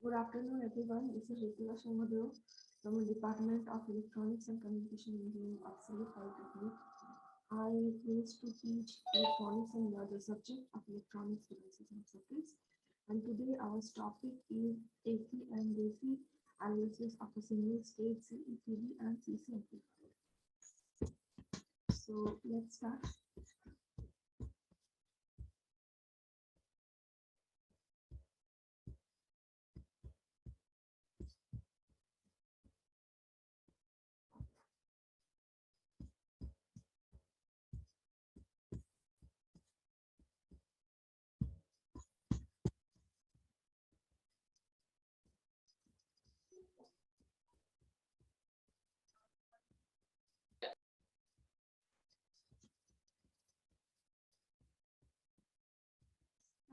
Good afternoon, everyone. This is Ritika Shangadeo from the Department of Electronics and Communication Engineering of Surrey Polytechnic. I used to teach electronics and the other subject of electronics devices and circuits. And today our topic is AC and DC analysis of a single state CECD and CC amplifier. So let's start.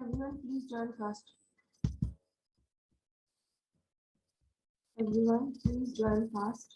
Everyone, please join fast. Everyone, please join fast.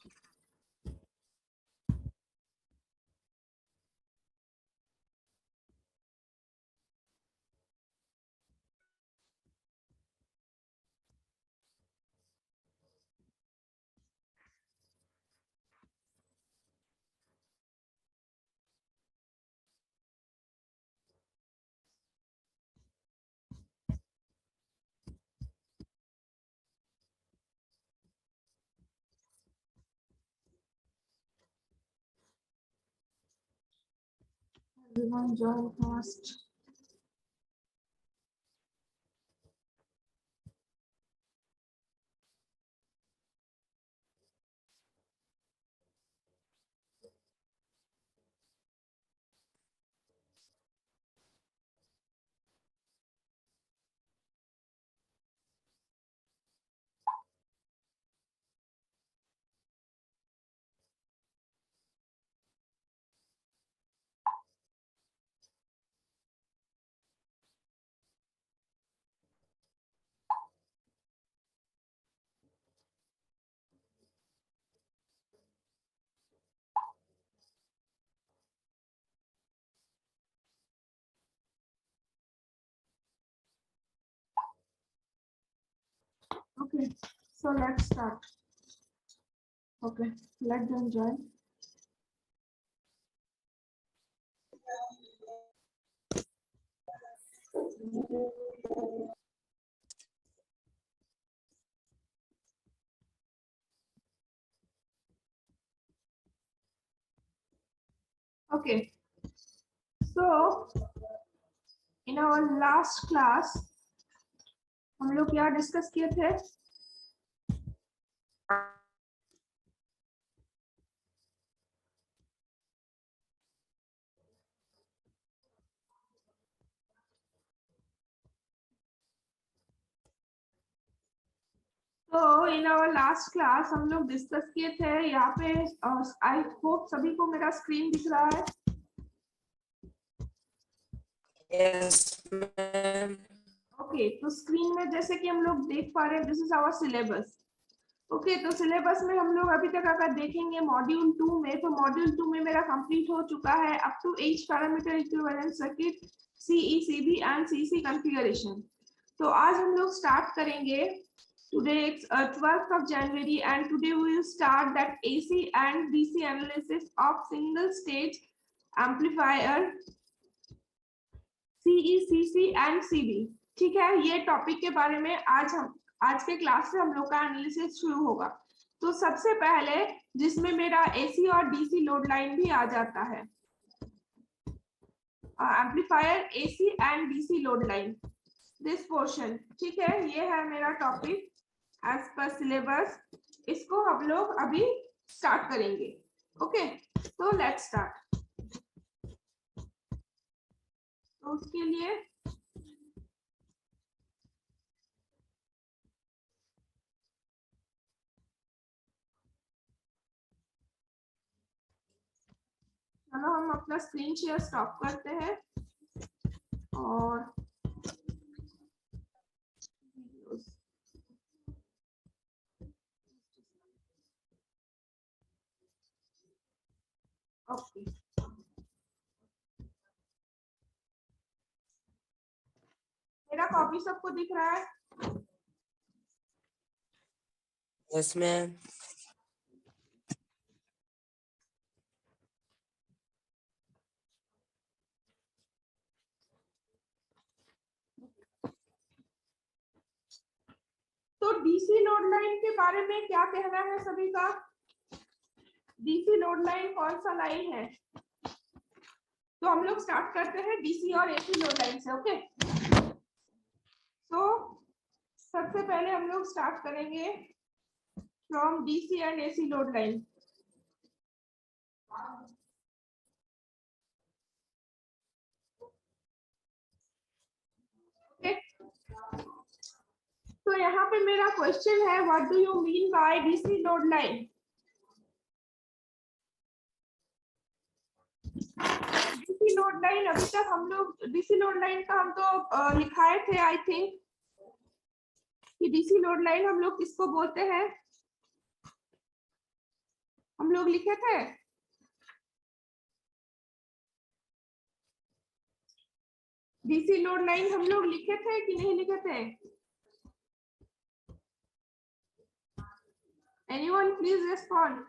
Everyone, join fast. Okay, so let's start. Okay, let them join. Okay, so in our last class हम लोग क्या discuss किए थे? तो in our last class हम लोग discuss किए थे यहाँ पे आई होप सभी को मेरा स्क्रीन दिख रहा है. Yes, ma'am. ओके, तो स्क्रीन में जैसे कि हम लोग देख पा रहे हैं this is our syllabus. Okay, तो सिलेबस में हम लोग अभी तक अगर देखेंगे मॉड्यूल 2 में, तो मॉड्यूल 2 में मेरा कंप्लीट हो चुका है up to H parameter equivalent circuit, CECB and CC configuration. तो आज हम लोग स्टार्ट करेंगे. Today it's 12th of January and today we will start that AC and DC analysis of single stage amplifier CECC and CB. ठीक है, ये topic के बारे में आज के क्लास से हम लोग का एनालिसिस शुरू होगा. तो सबसे पहले जिसमें मेरा AC और DC लोड लाइन भी आ जाता है, amplifier AC and DC load line, this portion. ठीक है, ये है मेरा टॉपिक एज पर सिलेबस. इसको हम लोग अभी स्टार्ट करेंगे. ओके, तो लेट्स स्टार्ट. तो उसके लिए चलो हम अपना स्क्रीन शेयर स्टॉप करते हैं और ओके. मेरा कॉपी सबको दिख रहा है? Yes, ma'am. तो डीसी लोड लाइन के बारे में क्या कहना है सभी का? डीसी लोड लाइन कौन सा लाइन है? तो हम लोग स्टार्ट करते हैं डीसी और एसी लोड लाइन से। ओके, तो सबसे पहले हम लोग स्टार्ट करेंगे from DC and AC load line. तो यहाँ पे मेरा क्वेश्चन है, what do you mean by DC load line? DC load line अभी तक हम लोग डीसी लोड लाइन का हम तो लिखाए थे आई थिंक कि डीसी लोड लाइन हम लोग किसको बोलते हैं, हम लोग लिखे थे। डीसी लोड लाइन हम लोग लिखे थे कि नहीं लिखे थे? एनीवन प्लीज रेस्पॉन्ड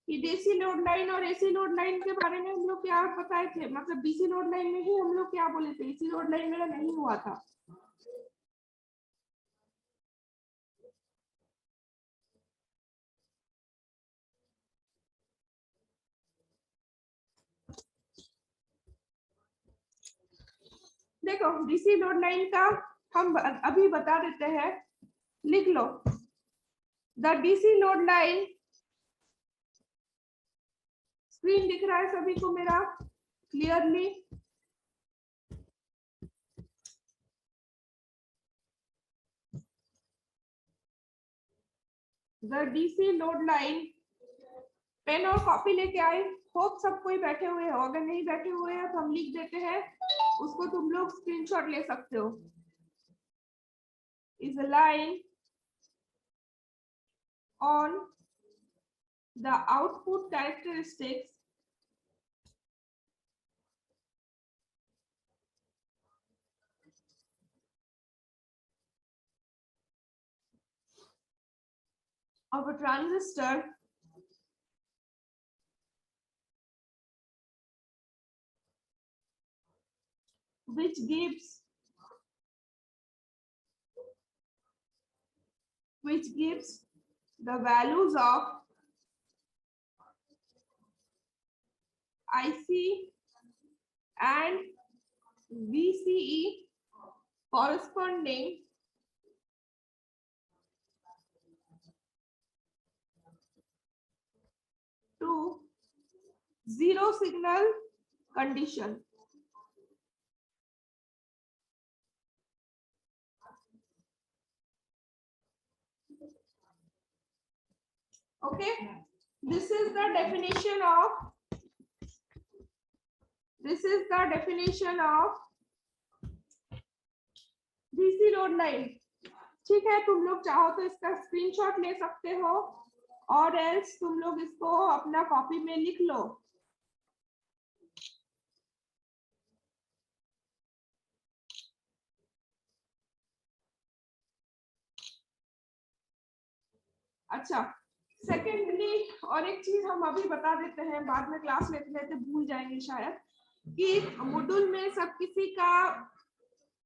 कि डीसी लोड लाइन और एसी लोड लाइन के बारे में हम लोग क्या बताए थे, मतलब डीसी लोड लाइन में ही हम लोग क्या बोले थे, एसी लोड लाइन मेरा नहीं हुआ था। देखो डीसी लोड लाइन का हम अभी बता देते हैं, लिख लो। The DC load line, screen दिख रहा है सभी को मेरा clearly? The DC load line, pen और कॉपी लेके आए, होप सब कोई बैठे हुए हो, अगर नहीं बैठे हुए हैं तो हम लिख देते हैं, उसको तुम लोग स्क्रीनशॉट ले सकते हो। Is a line on the output characteristics of a transistor which gives the values of IC and VCE corresponding to zero signal condition. Okay, this is the definition of DC load line. ठीक है, तुम लोग चाहो तो इसका screenshot ले सकते हो और एल्स तुम लोग इसको अपना कॉपी में लिख लो। अच्छा, सेकेंडली और एक चीज हम अभी बता देते हैं, बाद में क्लास लेते लेते भूल जाएंगे शायद, कि मॉड्यूल में सब किसी का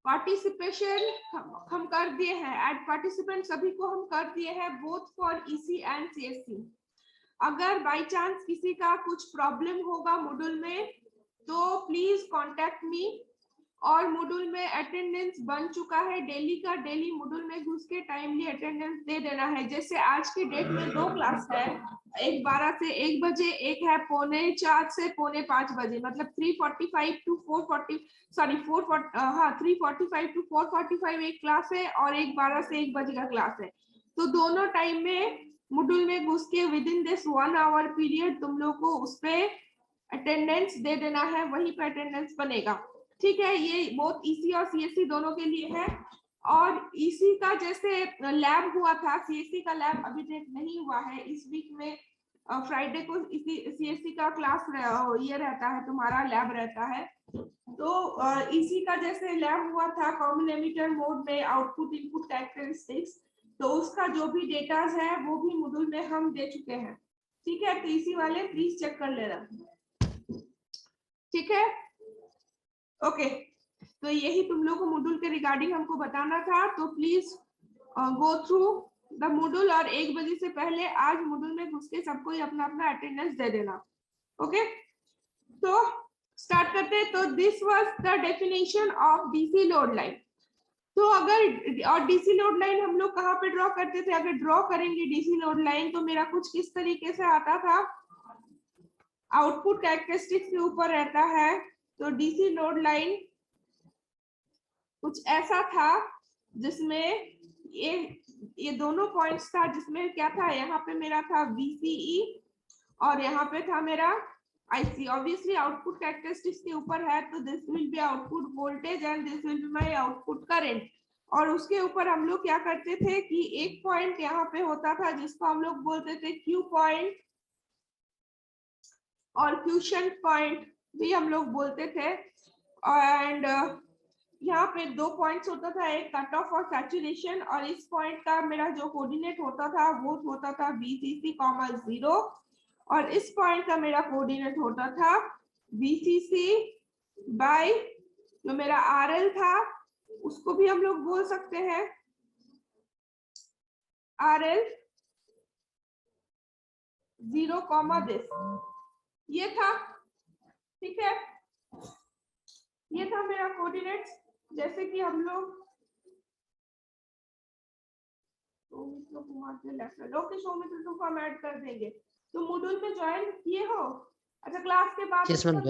पार्टिसिपेशन हम कर दिए हैं, एड पार्टिसिपेंट सभी को हम कर दिए हैं, both for EC and CSC. अगर बाय चांस किसी का कुछ प्रॉब्लम होगा मॉड्यूल में तो प्लीज कांटेक्ट मी। और मॉड्यूल में अटेंडेंस बन चुका है डेली का, डेली मॉड्यूल में घुस के टाइमली अटेंडेंस दे देना है। जैसे आज के डेट में 2 क्लास है, एक 12 से 1 बजे, एक है 4:45 से 4:45 बजे, मतलब 3:45 टू 4:40 सॉरी 3:45 टू 4:45 एक क्लास है और एक 12 से 1 बजे का क्लास है। तो दोनों टाइम में मॉड्यूल में घुस के with in this 1 our period तुम लोग को उस पे अटेंडेंस दे देना है, वहीं पे अटेंडेंस बनेगा। ठीक है, ये बहुत ईसी और सीएससी दोनों के लिए है। और ईसी का जैसे लैब हुआ था, सीएससी का लैब अभी तक नहीं हुआ है। इस वीक में फ्राइडे को इसी सीएससी का क्लास ये रहता है, तुम्हारा लैब रहता है। तो इसी का जैसे लैब हुआ था कॉमन एमिटर मोड में आउटपुट इनपुट कैरेक्टरिस्टिक्स, तो उसका जो भी डेटा है वो भी मॉड्यूल में हम दे चुके हैं। ठीक है, तो इसी वाले प्लीज चेक कर लेना। ठीक है, ओके। तो यही तुम लोग को मॉड्यूल के रिगार्डिंग हमको बताना था, तो please go through the module, और 1 बजे से पहले आज मॉड्यूल में घुस के सबको ही अपना अपना अटेंडेंस दे देना। ओके, तो स्टार्ट करते हैं। तो this was the definition of DC load line. तो अगर और डीसी लोड लाइन हम लोग कहाँ पे ड्रॉ करते थे, अगर ड्रॉ करेंगे डीसी लोड लाइन तो मेरा कुछ किस तरीके से आता था, आउटपुट कैरेक्टरिस्टिक्स के ऊपर रहता है। तो डीसी लोड लाइन कुछ ऐसा था जिसमें ये दोनों पॉइंट्स था, जिसमें क्या था, यहाँ पे मेरा था VCE और यहाँ पे था मेरा IC। ऑब्वियसली आउटपुट कैरेक्टरिस्टिक्स के ऊपर है, तो this will B output voltage and this will be my output current. और उसके ऊपर हम लोग क्या करते थे कि एक पॉइंट यहाँ पे होता था जिसको हम लोग बोलते थे Q पॉइंट, और क्यूशन पॉइंट भी हम लोग बोलते थे। एंड यहाँ पे 2 पॉइंट्स होता था, एक कट ऑफ और सैचुरेशन, और इस पॉइंट का मेरा जो कोऑर्डिनेट होता था वो होता था VCC, 0, और इस पॉइंट का मेरा कोऑर्डिनेट होता था VCC बाय जो मेरा RL था, उसको भी हम लोग बोल सकते हैं RL 0, दिस, ये था। ठीक है, ये था मेरा कोऑर्डिनेट्स। जैसे कि हम लोग ओके, शो में तुमको हम ऐड कर देंगे। तो मॉड्यूल में ज्वाइन किए हो? अच्छा, क्लास के बाद Yes, उसका ma'am.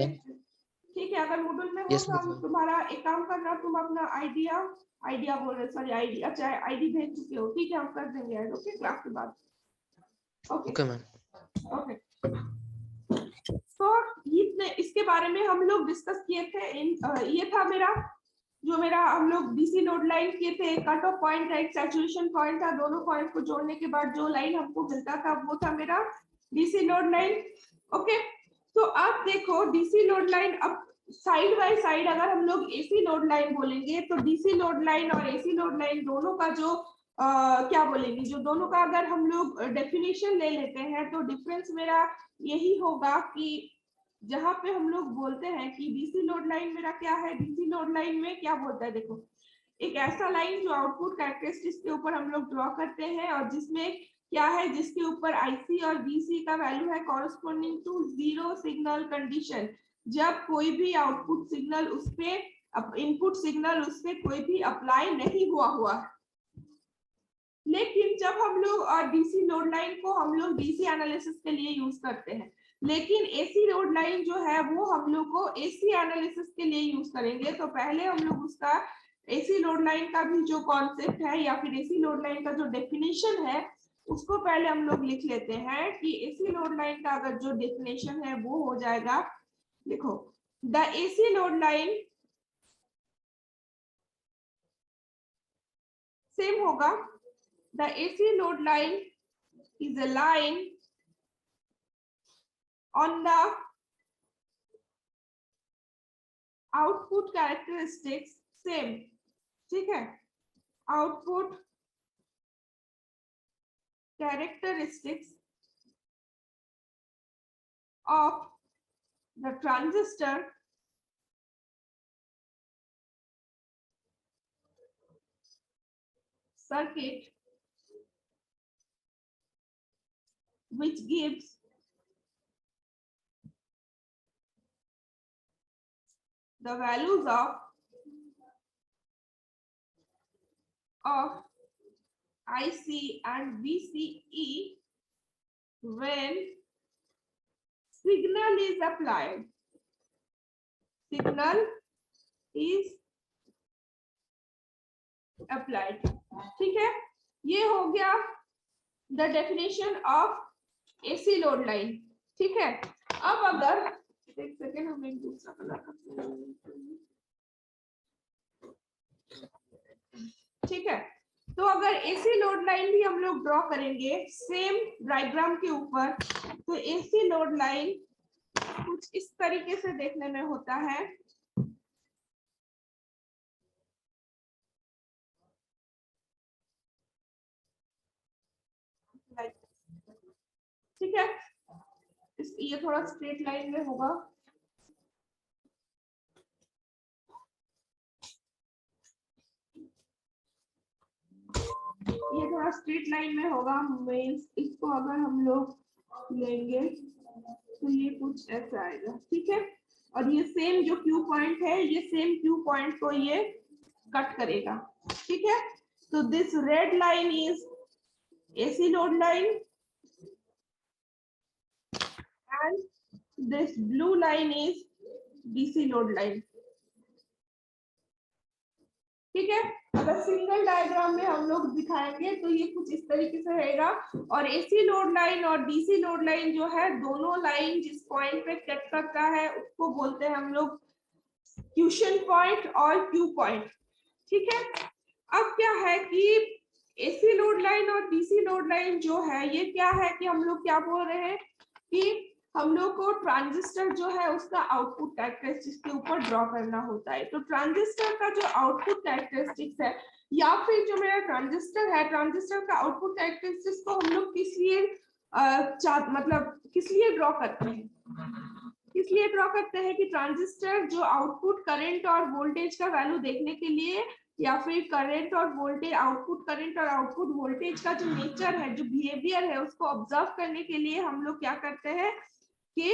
ठीक है, अगर मॉड्यूल में हो Yes, तो हम ma'am. तुम्हारा एक काम करना, तुम अपना आइडिया बोल रहे, सॉरी आईडी, अच्छा आईडी भेज चुके हो, ठीक है, हम कर देंगे ऐड। ओके, क्लास के बाद। Okay Okay, ma'am. ओके, तो इसके बारे में हम लोग डिस्कस किए थे। ये था मेरा जो मेरा हम लोग डीसी लोड लाइन किए थे, कट ऑफ पॉइंट था, एक सैचुरेशन पॉइंट था, दोनों पॉइंट को जोड़ने के बाद जो लाइन हमको मिलता था वो था मेरा डीसी लोड लाइन। ओके, तो अब देखो डीसी लोड लाइन, अब साइड बाय साइड अगर हम लोग एसी लोड लाइन बोलेंगे तो डीसी लोड लाइन और एसी लोड लाइन दोनों का जो क्या बोलेंगे, जो दोनों का अगर हम लोग डेफिनेशन ले लेते हैं तो डिफरेंस मेरा यही होगा कि जहां पे हम लोग बोलते हैं कि डीसी लोड लाइन मेरा क्या है, डीसी लोड लाइन में क्या बोलता है, देखो एक ऐसा लाइन जो आउटपुट कैरेक्टरिस्टिक्स के ऊपर हम लोग ड्रॉ करते हैं और जिसमें क्या है, जिसके ऊपर IC और VC का वैल्यू है कॉरेस्पॉन्डिंग टू 0 सिग्नल कंडीशन। जब कोई भी आउटपुट सिग्नल उस पे इनपुट सिग्नल उस पे कोई भी अप्लाई नहीं हुआ है। लेकिन जब हम लोग डीसी लोड लाइन को हम लोग डीसी एनालिसिस के लिए यूज करते हैं, लेकिन एसी लोड लाइन जो है वो हम लोग को एसी एनालिसिस के लिए यूज करेंगे। तो पहले हम लोग उसका एसी लोड लाइन का भी जो कॉन्सेप्ट है या फिर एसी लोड लाइन का जो डेफिनेशन है उसको पहले हम लोग लिख लेते हैं कि एसी लोड लाइन का अगर जो डेफिनेशन है वो हो जाएगा, देखो the AC load line same होगा, the AC load line is a line on the output characteristics same, ठीक है, output characteristics of the transistor circuit which gives the values of IC and VCE when signal is applied. Signal is applied, ठीक है, ये हो गया the definition of AC load line. ठीक है, अब अगर एक सेकेंड हम एक दूसरा कलर करते हैं, ठीक है, तो अगर एसी लोड लाइन भी हम लोग ड्रॉ करेंगे सेम डायग्राम के ऊपर, तो एसी लोड लाइन कुछ इस तरीके से देखने में होता है। ठीक है, ये थोड़ा स्ट्रेट लाइन में होगा। ये थोड़ा स्ट्रेट लाइन में होगा। मींस इसको अगर हम लोग लेंगे तो ये कुछ ऐसा आएगा। ठीक है, और ये सेम जो क्यू पॉइंट है, ये सेम क्यू पॉइंट को ये कट करेगा। ठीक है, तो this red line is AC load line and this blue line is DC load line। ठीक है, अगर सिंगल डायग्राम में हम लोग दिखाएंगे तो ये कुछ इस तरीके से रहेगा। और एसी लोड लाइन और डीसी लोड लाइन जो है, दोनों लाइन जिस पॉइंट पे कट करता है उसको बोलते हैं हम लोग क्यूशन पॉइंट और क्यू पॉइंट। ठीक है, अब क्या है कि एसी लोड लाइन और डीसी लोड लाइन जो है, ये क्या है कि हम लोग क्या बोल रहे हैं कि हम लोग को ट्रांजिस्टर जो है उसका आउटपुट कैरेक्टरिस्टिक्स के ऊपर ड्रॉ करना होता है। तो ट्रांजिस्टर का जो आउटपुट कैरेक्टरिस्टिक्स है, या फिर जो मेरा ट्रांजिस्टर है, ट्रांजिस्टर का आउटपुट कैरेक्टरिस्टिक्स को हम लोग किस लिए मतलब किस लिए ड्रॉ करते हैं? किस लिए ड्रॉ करते हैं कि ट्रांजिस्टर जो आउटपुट करंट और वोल्टेज का वैल्यू देखने के लिए, या फिर करंट और वोल्टेज, आउटपुट करंट और आउटपुट वोल्टेज का जो नेचर है, जो बिहेवियर है, उसको ऑब्जर्व करने के लिए हम लोग क्या करते हैं कि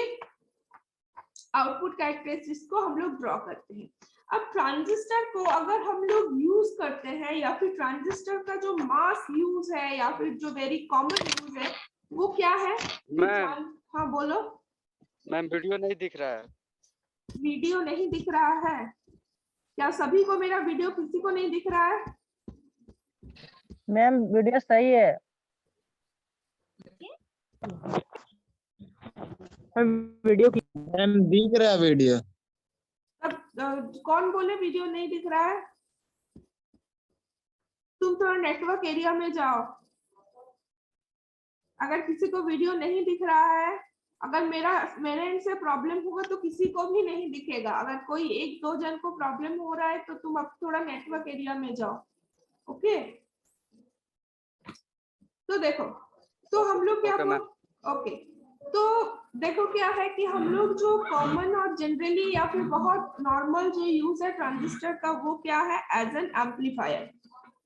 आउटपुट कैरेक्टरिस्टिक्स को हम लोग ड्रॉ करते हैं। अब ट्रांजिस्टर को अगर हम लोग यूज करते हैं, या फिर ट्रांजिस्टर का जो मास यूज है, या फिर जो वेरी कॉमन यूज है, वो क्या है? हाँ बोलो। मैम वीडियो नहीं दिख रहा है। वीडियो नहीं दिख रहा है? क्या सभी को मेरा वीडियो, किसी को नहीं दिख रहा है? मैम वीडियो सही है। वीडियो मैम दिख रहा है वीडियो। अब कौन बोले वीडियो नहीं दिख रहा है? तुम थोड़ा नेटवर्क एरिया में जाओ। अगर किसी को वीडियो नहीं दिख रहा है, अगर मेरे एंड से प्रॉब्लम होगा तो किसी को भी नहीं दिखेगा। अगर कोई एक दो जन को प्रॉब्लम हो रहा है तो तुम अब थोड़ा नेटवर्क एरिया में जाओ। ओके, तो देखो, तो हम लोग क्या ओके, तो देखो क्या है कि हम लोग जो कॉमन और जनरली या फिर बहुत नॉर्मल जो यूज है ट्रांजिस्टर का, वो क्या है? As an amplifier.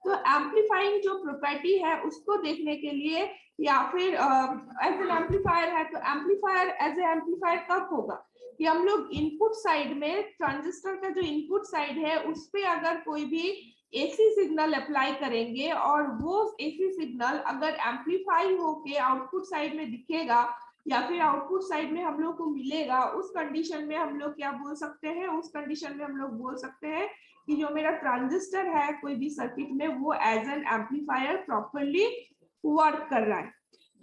तो एम्पलीफाइंग जो प्रॉपर्टी है उसको देखने के लिए, या फिर एज एन एम्पलीफायर है, तो एम्पलीफायर एज ए एम्पलीफायर कब होगा कि हम लोग इनपुट साइड में, ट्रांजिस्टर का जो इनपुट साइड है उस पे अगर कोई भी एसी सिग्नल अप्लाई करेंगे, और वो एसी सिग्नल अगर एम्पलीफाई होके आउटपुट साइड में दिखेगा, या फिर आउटपुट साइड में हम लोग को मिलेगा, उस कंडीशन में हम लोग क्या बोल सकते हैं? उस कंडीशन में हम लोग बोल सकते हैं कि जो मेरा ट्रांजिस्टर है कोई भी सर्किट में, वो as an amplifier properly work कर रहा है।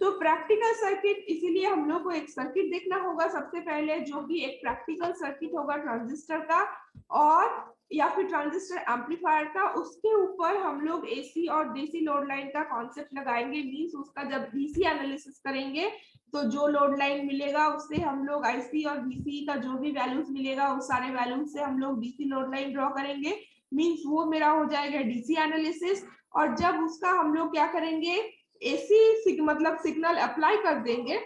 तो प्रैक्टिकल सर्किट, इसीलिए हम लोग को एक सर्किट देखना होगा सबसे पहले, जो कि एक प्रैक्टिकल सर्किट होगा ट्रांजिस्टर का और या फिर ट्रांजिस्टर एम्पलीफायर का। उसके ऊपर हम लोग एसी और डीसी लोड लाइन का कॉन्सेप्ट लगाएंगे। मींस उसका जब डीसी एनालिसिस करेंगे तो जो लोड लाइन मिलेगा उससे हम लोग आईसी और वीसी का जो भी वैल्यूज मिलेगा, उस सारे वैल्यूज से हम लोग डीसी लोड लाइन ड्रॉ करेंगे। मींस वो मेरा हो जाएगा डीसी एनालिसिस। और जब उसका हम लोग क्या करेंगे, एसी मतलब सिग्नल अप्लाई कर देंगे,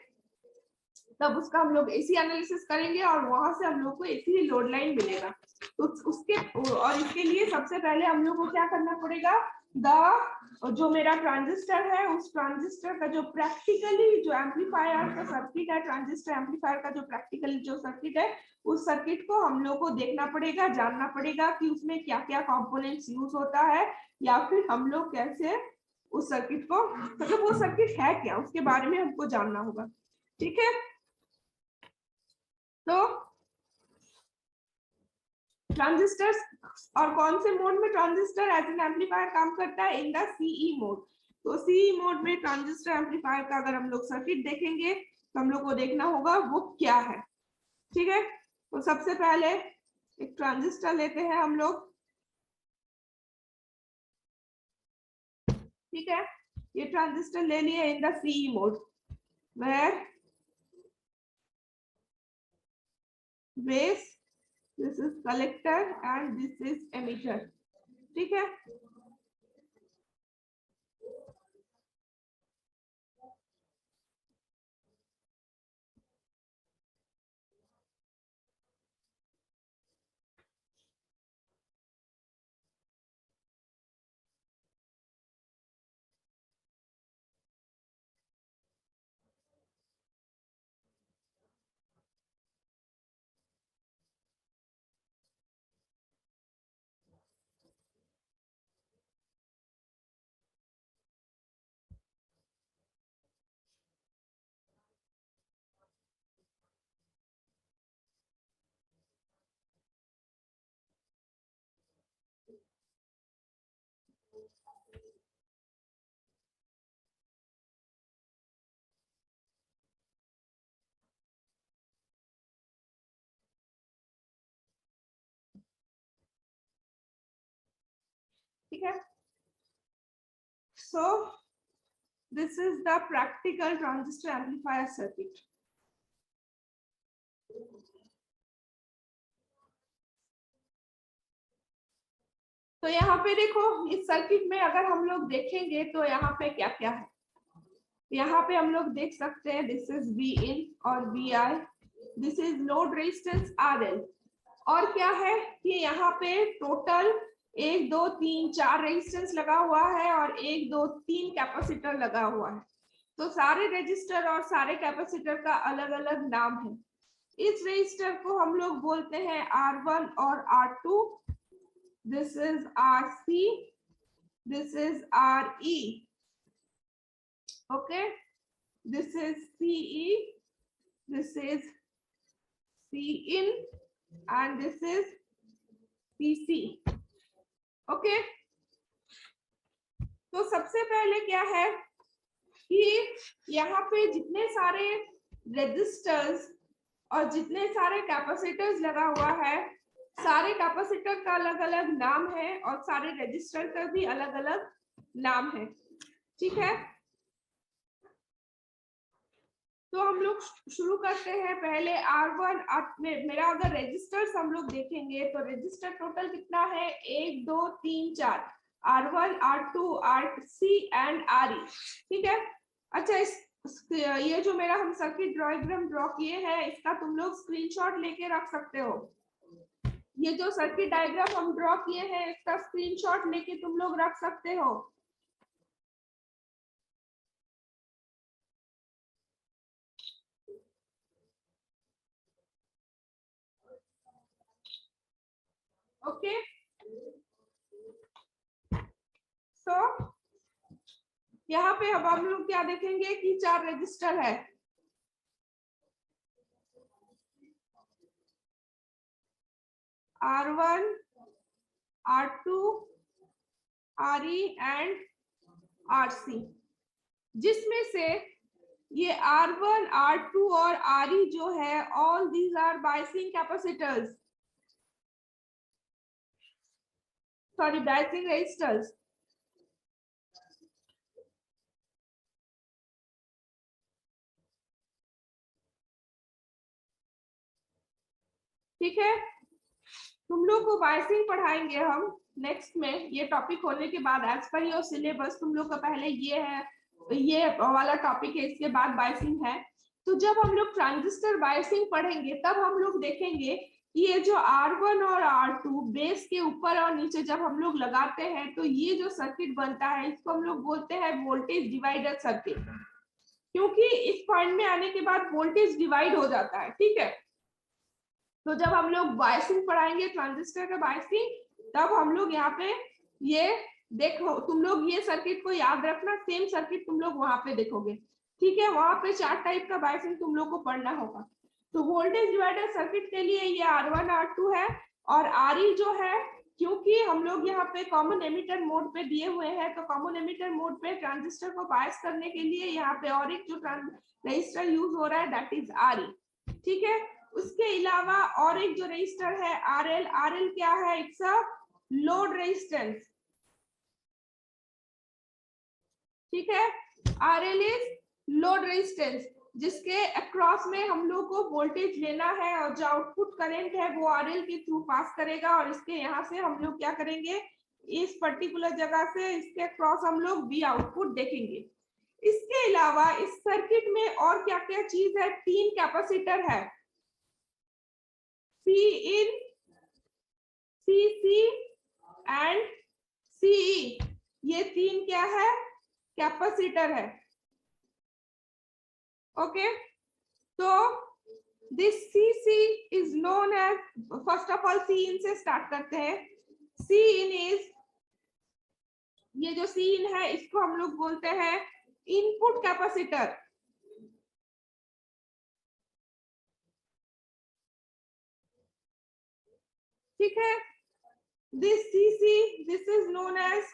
तब उसका हम लोग एसी एनालिसिस करेंगे और वहां से हम लोग को एसी लोड लाइन मिलेगा। तो उसके और इसके लिए सबसे पहले हम लोग को क्या करना पड़ेगा, जो मेरा ट्रांजिस्टर है, उस ट्रांजिस्टर का जो प्रैक्टिकली जो एम्पलीफायर का सर्किट है, ट्रांजिस्टर एम्पलीफायर का जो प्रैक्टिकली जो सर्किट है, उस सर्किट को हम लोग को देखना पड़ेगा, जानना पड़ेगा कि उसमें क्या क्या कंपोनेंट्स यूज होता है, या फिर हम लोग कैसे उस सर्किट को, मतलब वो सर्किट है क्या, उसके बारे में हमको जानना होगा। ठीक है, तो ट्रांजिस्टर और कौन से मोड में ट्रांजिस्टर एज एन एम्पलीफायर काम करता है? In the CE mode. तो सीई मोड में ट्रांजिस्टर एम्पलीफायर का अगर हम लोग सर्किट देखेंगे तो हम लोग को देखना होगा वो क्या है। ठीक है, तो सबसे पहले एक ट्रांजिस्टर लेते हैं हम लोग। ठीक है, ये ट्रांजिस्टर ले लिए in the CE mode, where base, this is collector and this is emitter. ठीक है, ठीक है. So this is the practical transistor amplifier circuit. तो यहाँ पे देखो, इस सर्किट में अगर हम लोग देखेंगे तो यहाँ पे क्या क्या है. यहाँ पे हम लोग देख सकते हैं दिस इज वी इन और V I, this is load resistance R L, और क्या है कि यहाँ पे टोटल 1 2 3 4 रेजिस्टेंस लगा हुआ है और 1 2 3 कैपेसिटर लगा हुआ है. तो सारे रेजिस्टर और सारे कैपेसिटर का अलग अलग नाम है. इस रेजिस्टर को हम लोग बोलते हैं R1 और R2. This is RC, this is RE, okay, this is CE, this is Cin and this is PC, okay. तो सबसे पहले क्या है कि यहाँ पे जितने सारे रेजिस्टर्स और जितने सारे कैपेसिटर्स लगा हुआ है, सारे कैपेसिटर का अलग अलग नाम है और सारे रजिस्टर का भी अलग अलग नाम है. ठीक है, तो हम लोग शुरू करते हैं. पहले R1 मेरा अगर रजिस्टर्स हम लोग देखेंगे तो रजिस्टर टोटल कितना है 1 2 3 4, R1 R2 RC and RE. ठीक है. अच्छा, ये जो मेरा हम सर्किट डायग्राम ड्रॉ किए हैं इसका तुम लोग स्क्रीनशॉट लेके रख सकते हो. ये जो सर्किट डायग्राम हम ड्रॉ किए हैं इसका स्क्रीनशॉट लेके तुम लोग रख सकते हो. ओके, सो यहाँ पे अब हम लोग क्या देखेंगे कि 4 रजिस्टर है. R1 R2 RE and RC, जिसमें से ये R1 R2 और RE जो है all these are biasing capacitors, sorry biasing resistors. ठीक है, तुम लोग को बायसिंग पढ़ाएंगे हम नेक्स्ट में. ये टॉपिक होने के बाद एज पर योर सिलेबस तुम लोग का पहले ये है, ये वाला टॉपिक है, इसके बाद बायसिंग है. तो जब हम लोग ट्रांजिस्टर बायसिंग पढ़ेंगे तब हम लोग देखेंगे कि ये जो R1 और R2 बेस के ऊपर और नीचे जब हम लोग लगाते हैं तो ये जो सर्किट बनता है इसको हम लोग बोलते हैं वोल्टेज डिवाइडर सर्किट, क्योंकि इस पॉइंट में आने के बाद वोल्टेज डिवाइड हो जाता है. ठीक है, तो जब हम लोग बायसिंग पढ़ाएंगे ट्रांजिस्टर का बायसिंग, तब हम लोग यहाँ पे ये देखो, तुम लोग ये सर्किट को याद रखना, सेम सर्किट तुम लोग वहां पे देखोगे. ठीक है, वहां पे 4 टाइप का बायसिंग तुम लोग को पढ़ना होगा. तो वोल्टेज डिवाइडर सर्किट के लिए ये R1 R2 है और RE जो है, क्योंकि हम लोग यहाँ पे कॉमन एमिटर मोड पे दिए हुए हैं, तो कॉमन एमिटर मोड पे ट्रांजिस्टर को बायस करने के लिए यहाँ पे और एक जो रजिस्टर यूज हो रहा है दैट इज RE. ठीक है, उसके अलावा और एक जो रजिस्टर है RL. RL क्या है? It's a load resistance. ठीक है। RL इज लोड रेजिस्टेंस, जिसके अक्रॉस में हम लोग को वोल्टेज लेना है और जो आउटपुट करंट है वो RL के थ्रू पास करेगा, और इसके यहाँ से हम लोग क्या करेंगे, इस पर्टिकुलर जगह से इसके अक्रॉस हम लोग V आउटपुट देखेंगे। इसके अलावा इस सर्किट में और क्या क्या चीज है, 3 कैपेसिटर है, Cin, Cc एंड Ce, ये 3 क्या है, कैपेसिटर है। ओके, तो this Cc is known as, first of all Cin से स्टार्ट करते हैं। Cin इज, ये जो Cin है इसको हम लोग बोलते हैं इनपुट कैपेसिटर। ठीक है, this Cc, this is known as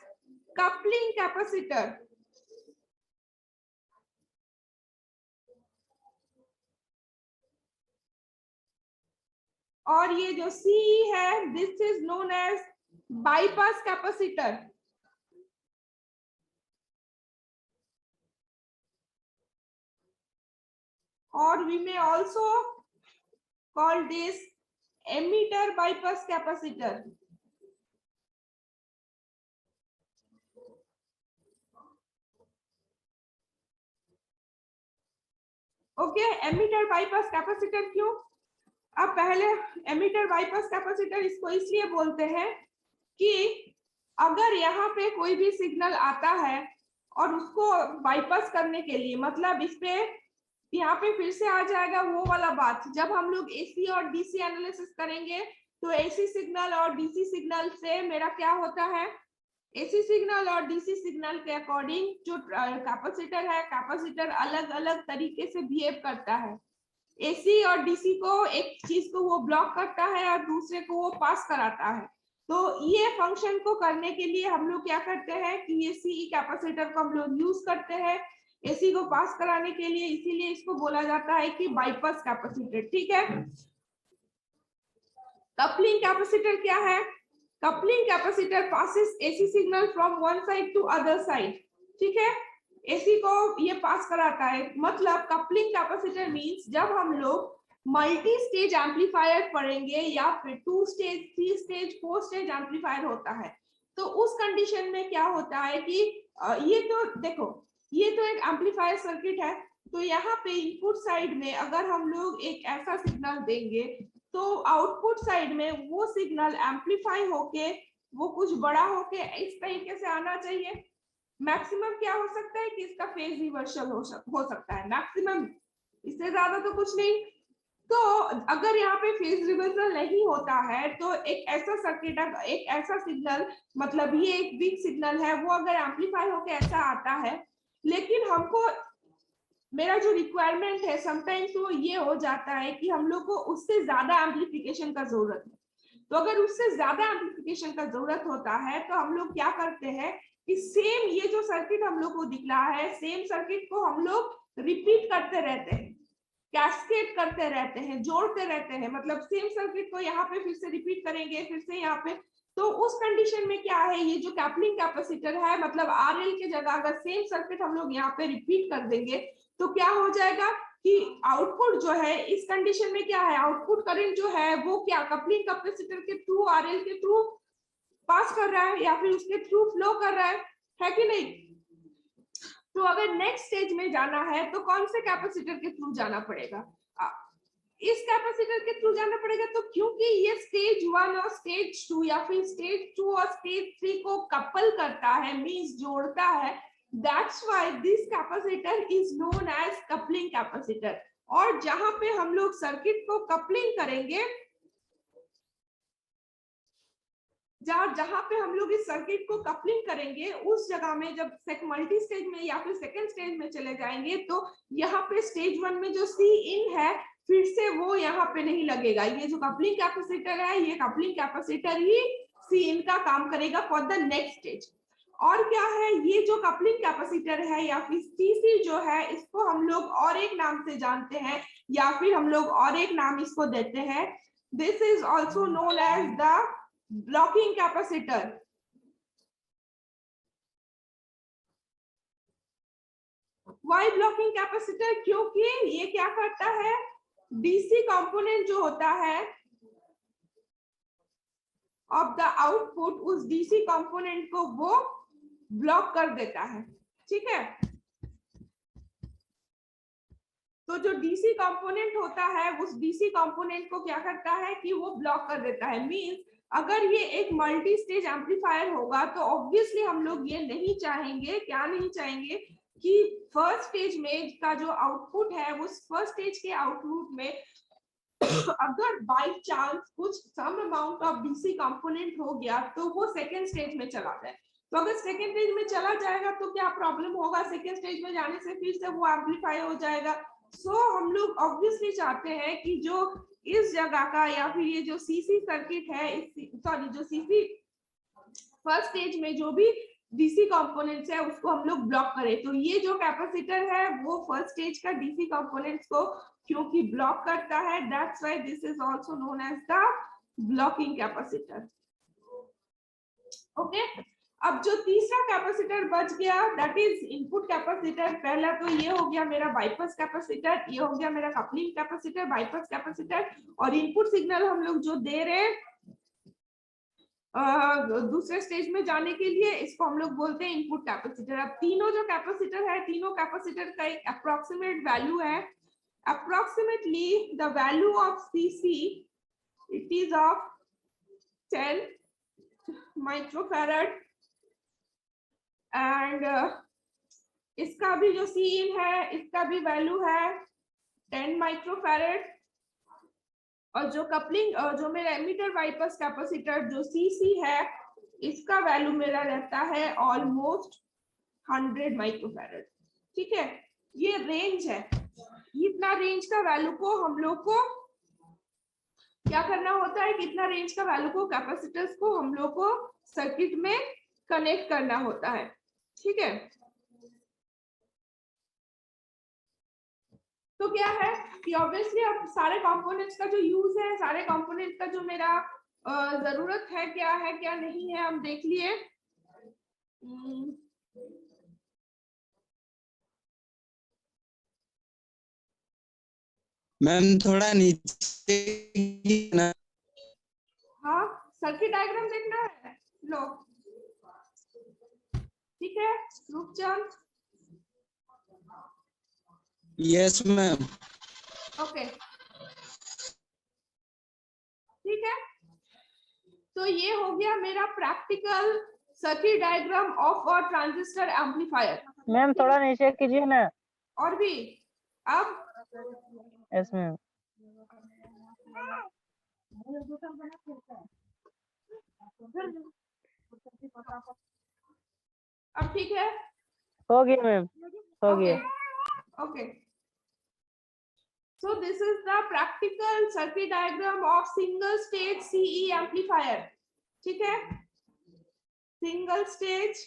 coupling capacitor। और ये जो Ce है, this is known as bypass capacitor। और we may also call this emitter bypass capacitor। Okay, emitter bypass capacitor क्यों? अब पहले एमिटर बाईपास कैपेसिटर इसको इसलिए बोलते हैं कि अगर यहाँ पे कोई भी सिग्नल आता है और उसको बाईपास करने के लिए, मतलब इस पे यहाँ पे फिर से आ जाएगा वो वाला बात, जब हम लोग एसी और डीसी एनालिसिस करेंगे तो एसी सिग्नल और डीसी सिग्नल से मेरा क्या होता है, एसी सिग्नल और डीसी सिग्नल के अकॉर्डिंग जो कैपेसिटर है, कैपेसिटर अलग अलग तरीके से बिहेव करता है। एसी और डीसी को एक चीज को वो ब्लॉक करता है और दूसरे को वो पास कराता है। तो ये फंक्शन को करने के लिए हम लोग क्या करते हैं कि ये सीई कैपेसिटर को हम लोग यूज करते हैं एसी को पास कराने के लिए, इसीलिए इसको बोला जाता है कि बाईपास कैपेसिटर। ठीक है, कपलिंग कैपेसिटर क्या है? Coupling capacitor passes AC signal from one side to other side. ठीक है, एसी को ये पास कराता है, मतलब कपलिंग कैपेसिटर मींस जब हम लोग मल्टी स्टेज एम्पलीफायर पढ़ेंगे या फिर 2 स्टेज, 3 स्टेज, 4 स्टेज एम्पलीफायर होता है, तो उस कंडीशन में क्या होता है कि ये तो देखो, ये तो एक एम्पलीफायर सर्किट है, तो यहाँ पे इनपुट साइड में अगर हम लोग एक ऐसा सिग्नल देंगे तो आउटपुट साइड में वो सिग्नल एम्पलीफाई होके वो कुछ बड़ा होके इस तरीके से आना चाहिए। मैक्सिमम क्या हो सकता है कि इसका फेज रिवर्सल हो सकता है, मैक्सिमम, इससे ज्यादा तो कुछ नहीं। तो अगर यहाँ पे फेज रिवर्सल नहीं होता है तो एक ऐसा सर्किट, एक ऐसा सिग्नल, मतलब ये एक वीक सिग्नल है, वो अगर एम्पलीफाई होके ऐसा आता है, लेकिन हमको मेरा जो रिक्वायरमेंट है समटाइम्स वो ये हो जाता है कि हम लोग को उससे ज्यादा एम्पलीफिकेशन का जरूरत है। तो अगर उससे ज्यादा एम्पलीफिकेशन का जरूरत होता है तो हम लोग क्या करते हैं कि सेम ये जो सर्किट हम लोग को दिख रहा है, सेम सर्किट को हम लोग रिपीट करते रहते हैं, कैस्केड करते रहते हैं, जोड़ते रहते हैं, मतलब सेम सर्किट को यहाँ पे फिर से रिपीट करेंगे, फिर से यहाँ पे। तो उस कंडीशन में क्या है, ये जो कपलिंग कैपेसिटर है, मतलब आरएल के जगह अगर सेम सर्किट हम लोग यहाँ पे रिपीट कर देंगे तो क्या हो जाएगा कि आउटपुट जो है इस कंडीशन में क्या है, आउटपुट करंट जो है वो क्या कपलिंग कैपेसिटर के थ्रू, आरएल के थ्रू पास कर रहा है या फिर उसके थ्रू फ्लो कर रहा है कि नहीं? तो अगर नेक्स्ट स्टेज में जाना है तो कौन से कैपेसिटर के थ्रू जाना पड़ेगा? इस कैपेसिटर के थ्रू जाना पड़ेगा। तो क्योंकि ये स्टेज 1 और स्टेज 2 या फिर स्टेज 2 और स्टेज 3 को कपल करता है, मींस जोड़ता है, that's why this capacitor is known as coupling capacitor। और जहां पे हम लोग सर्किट को कपलिंग करेंगे, जहां पे हम लोग इस सर्किट को कपलिंग करेंगे उस जगह में जब मल्टी स्टेज में या फिर सेकंड स्टेज में चले जाएंगे तो यहाँ पे स्टेज 1 में जो सी इन है फिर से वो यहाँ पे नहीं लगेगा। ये जो कपलिंग कैपेसिटर है, ये कपलिंग कैपेसिटर ही सी इन का काम करेगा फॉर द नेक्स्ट स्टेज। और क्या है, ये जो कपलिंग कैपेसिटर है या फिर सीसी जो है, इसको हम लोग और एक नाम से जानते हैं या फिर हम लोग और एक नाम इसको देते हैं, this is also known as the blocking capacitor. Why blocking capacitor? क्योंकि ये क्या करता है, डीसी कंपोनेंट जो होता है ऑफ द आउटपुट, उस डीसी कंपोनेंट को वो ब्लॉक कर देता है। ठीक है, तो जो डीसी कंपोनेंट होता है उस डीसी कंपोनेंट को क्या करता है कि वो ब्लॉक कर देता है। मींस अगर ये एक मल्टी स्टेज एम्पलीफायर होगा तो ऑब्वियसली हम लोग ये नहीं चाहेंगे, क्या नहीं चाहेंगे कि फर्स्ट स्टेज में का जो आउटपुट है उस फर्स्ट स्टेज के आउटपुट में अगर बाय चांस कुछ some amount of DC component हो गया तो वो सेकेंड स्टेज में चला जाए। तो अगर सेकेंड स्टेज में चला जाएगा तो क्या प्रॉब्लम होगा, सेकेंड स्टेज में जाने से फिर से वो एम्पलीफाई हो जाएगा। सो हम लोग ऑब्वियसली चाहते हैं कि जो इस जगह का या फिर ये जो सीसी सर्किट है, सॉरी जो सीसी फर्स्ट स्टेज में जो भी डीसी कंपोनेंट्स है उसको हम लोग ब्लॉक करें। तो ये जो कैपेसिटर है वो फर्स्ट स्टेज का डीसी कंपोनेंट्स को क्योंकि ब्लॉक करता है, that's why this is also known as the blocking capacitor. Okay, अब जो तीसरा कैपेसिटर बच गया दैट इज इनपुट कैपेसिटर। पहला तो ये हो गया मेरा बाईपास कैपेसिटर, ये हो गया मेरा कपलिंग कैपेसिटर, बाईपास कैपेसिटर, और इनपुट सिग्नल हम लोग जो दे रहे हैं दूसरे स्टेज में जाने के लिए, इसको हम लोग बोलते हैं इनपुट कैपेसिटर। अब तीनों जो कैपेसिटर है, तीनों कैपेसिटर का एक अप्रोक्सीमेट वैल्यू है। Approximately the value of CC it is of 10 microfarad and इसका भी जो सी इन है इसका भी वैल्यू है 10 माइक्रोफैरड, और जो कपलिंग जो मेरा एमीटर बाईपास कैपेसिटर जो सीसी है इसका वैल्यू मेरा रहता है ऑलमोस्ट 100 माइक्रोफैरड। ठीक है, ये रेंज है, इतना रेंज का वैल्यू को हम लोग को क्या करना होता है, कितना रेंज का वैल्यू को कैपेसिटर्स को हम लोग को सर्किट में कनेक्ट करना होता है। ठीक है, तो क्या है कि ऑब्वियसली अब सारे कंपोनेंट्स का जो यूज है, सारे कंपोनेंट का जो मेरा जरूरत है क्या है क्या नहीं है हम देख लिए। मैम थोड़ा नीचे ना। हाँ, सर्किट डायग्राम देखना है लो। ठीक है, रूपचंद। Yes ma'am. ओके, ठीक है, तो ये हो गया मेरा practical circuit diagram of a transistor amplifier. Ma'am थोड़ा नीचे कीजिए ना। और भी अब यस मैम। अब ठीक है, हो गया मैम, हो गया। Okay. So this is the practical circuit diagram of single stage CE amplifier. ठीक है, सिंगल स्टेज,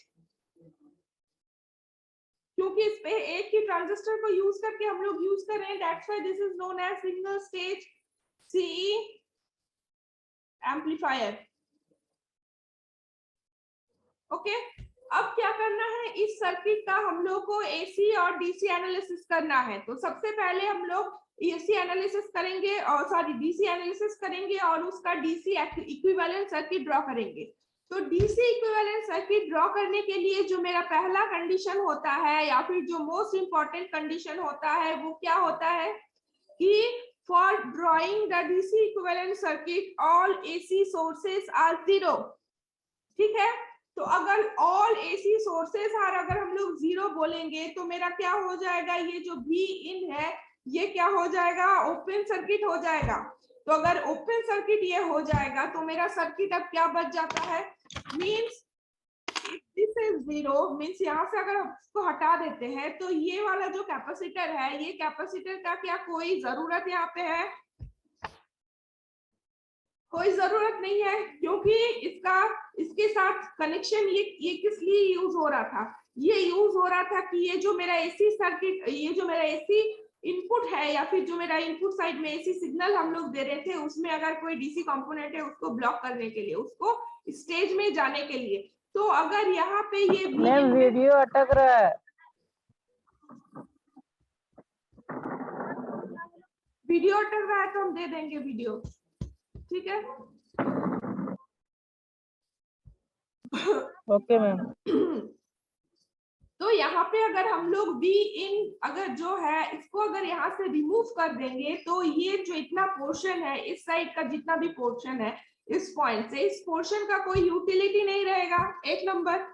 क्योंकि इस पे एक ही ट्रांजिस्टर को यूज करके हम लोग यूज कर रहे हैं, that's why this is known as single stage CE amplifier. Okay, अब क्या करना है, इस सर्किट का हम लोग को एसी और डीसी एनालिसिस करना है। तो सबसे पहले हम लोग एसी एनालिसिस करेंगे और सॉरी डीसी एनालिसिस करेंगे और उसका डीसी इक्विवेलेंट सर्किट ड्रॉ करेंगे। तो डीसी इक्विवेलेंट सर्किट ड्रॉ करने के लिए जो मेरा पहला कंडीशन होता है या फिर जो मोस्ट इंपॉर्टेंट कंडीशन होता है वो क्या होता है कि for drawing the DC equivalent circuit all AC sources are 0। ठीक है, तो अगर ऑल एसी सोर्सेस आर अगर हम लोग 0 बोलेंगे तो मेरा क्या हो जाएगा, ये जो V in है ये क्या हो जाएगा, ओपन सर्किट हो जाएगा। तो अगर ओपन सर्किट ये हो जाएगा तो मेरा सर्किट अब क्या बच जाता है, मींस दिस इज 0, मींस यहाँ से अगर इसको हटा देते हैं तो ये वाला जो कैपेसिटर है, ये कैपेसिटर का क्या कोई जरूरत यहाँ पे है, कोई जरूरत नहीं है, क्योंकि इसके साथ कनेक्शन ये किस लिए यूज हो रहा था, ये यूज हो रहा था कि ये जो मेरा एसी सर्किट, ये जो मेरा एसी इनपुट है या फिर जो मेरा इनपुट साइड में एसी सिग्नल हम लोग दे रहे थे उसमें अगर कोई डीसी कंपोनेंट है उसको ब्लॉक करने के लिए, उसको स्टेज में जाने के लिए। तो अगर यहाँ पे ये मैम वीडियो अटक रहा है। वीडियो अटक रहा है तो हम दे देंगे वीडियो, ठीक है। Okay ma'am. तो यहाँ पे अगर हम लोग बी इन अगर जो है इसको अगर यहाँ से रिमूव कर देंगे तो ये जो इतना पोर्शन है इस साइड का जितना भी पोर्शन है इस पॉइंट से इस पोर्शन का कोई यूटिलिटी नहीं रहेगा, 1 नंबर।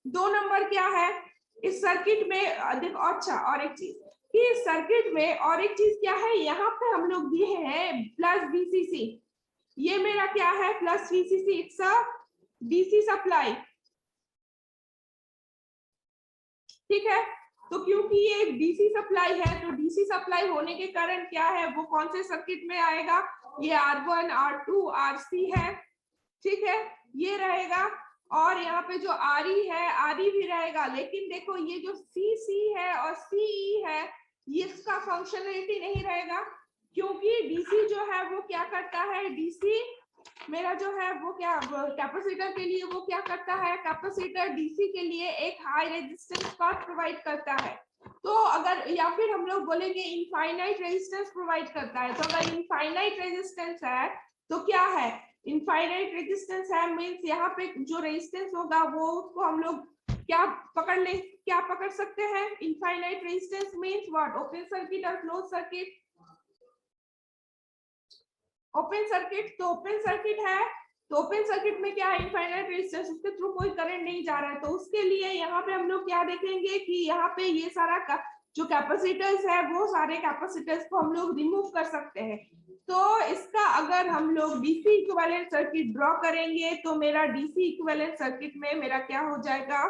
2 नंबर क्या है इस सर्किट में देखो, अच्छा और एक चीज कि इस सर्किट में और एक चीज क्या है, यहाँ पे हम लोग दिए हैं प्लस VCC, ये मेरा क्या है plus VCC, it's a DC supply, ठीक है। तो क्योंकि ये एक DC सप्लाई है तो DC सप्लाई होने के कारण क्या है वो कौन से सर्किट में आएगा, ये R1 R2 RC है, ठीक है, ये रहेगा। और यहाँ पे जो RE है RE भी रहेगा, लेकिन देखो ये जो CC है और CE है ये इसका फंक्शनलिटी नहीं रहेगा, क्योंकि DC जो है वो क्या करता है, DC मेरा जो है वो क्या कैपेसिटर के लिए वो क्या करता है, कैपेसिटर DC के लिए एक हाई रेजिस्टेंस पाथ प्रोवाइड करता है। तो अगर या फिर हम लोग बोलेंगे इनफाइनाइट रेजिस्टेंस प्रोवाइड करता है, तो अगर इनफाइनाइट रेजिस्टेंस है तो क्या है, इनफाइनाइट रेजिस्टेंस है मींस यहाँ पे जो रेजिस्टेंस होगा वो उसको हम लोग क्या पकड़ ले, क्या पकड़ सकते हैं, infinite resistance means what, open circuit और क्लोज सर्किट। ओपन सर्किट, तो ओपन सर्किट है तो ओपन सर्किट में क्या है, इनफाइनाइट रेजिस्टेंस, उसके थ्रू कोई करंट नहीं जा रहा है, तो उसके लिए यहाँ पे हम लोग क्या देखेंगे कि यहाँ पे ये सारा जो कैपेसिटर्स है वो सारे कैपेसिटर्स को हम लोग रिमूव कर सकते हैं। तो इसका अगर हम लोग डीसी इक्विवेलेंट सर्किट ड्रॉ करेंगे तो मेरा डीसी इक्विवेलेंट सर्किट में मेरा क्या हो जाएगा,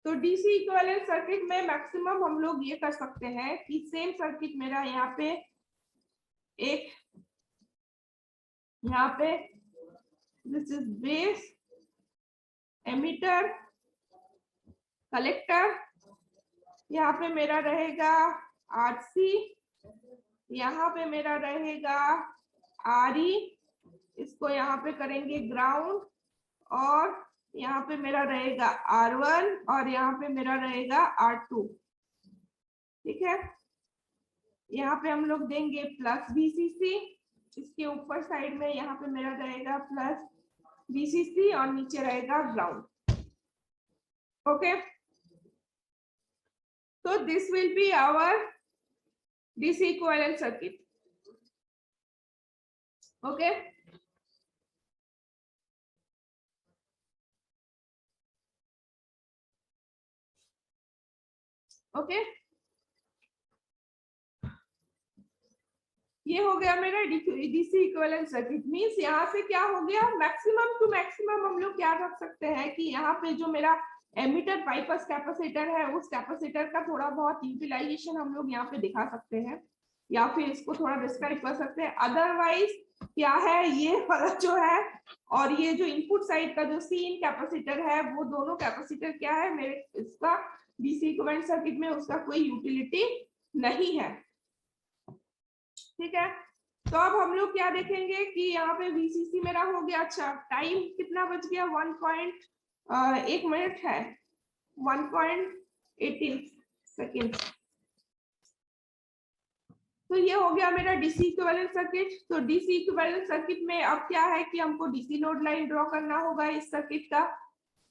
तो डीसी इक्विवेलेंट सर्किट में मैक्सिमम हम लोग ये कर सकते हैं कि सेम सर्किट मेरा यहाँ पे एक, यहाँ पे this is base, emitter, collector, यहाँ पे मेरा रहेगा आरसी, यहाँ पे मेरा रहेगा आरई, इसको यहाँ पे करेंगे ग्राउंड, और यहाँ पे मेरा रहेगा R1 और यहाँ पे मेरा रहेगा R2, ठीक है। यहाँ पे हम लोग देंगे प्लस VCC, इसके ऊपर साइड में यहाँ पे मेरा रहेगा प्लस VCC और नीचे रहेगा ग्राउंड, ओके। तो this will be our DC equivalent circuit, okay. Okay ये हो गया मेरा डीसी इक्विवेलेंट सर्किट, मींस यहाँ से क्या हो गया, मैक्सिमम टू मैक्सिमम हम लोग क्या रख सकते हैं कि यहाँ पे जो मेरा एमीटर बाईपास कैपेसिटर है उस कैपेसिटर का थोड़ा बहुत यूटिलाइजेशन हम लोग यहाँ पे दिखा सकते हैं या फिर इसको थोड़ा डिस्क्राइब कर सकते हैं। अदरवाइज क्या है, ये फर्क जो है और ये जो इनपुट साइड का जो सी इन कैपेसिटर है वो दोनों कैपेसिटर क्या है मेरे इसका डीसी इक्विवेलेंट सर्किट में उसका कोई यूटिलिटी नहीं है, ठीक है। तो अब हम लोग क्या देखेंगे कि यहाँ पे VCC मेरा हो गया, अच्छा टाइम कितना बच गया, 1 मिनट है, 1.18 सेकेंड। तो ये हो गया मेरा डीसी इक्विवेलेंट सर्किट। तो डीसी इक्विवेलेंट सर्किट में अब क्या है कि हमको डीसी लोड लाइन ड्रॉ करना होगा इस सर्किट का।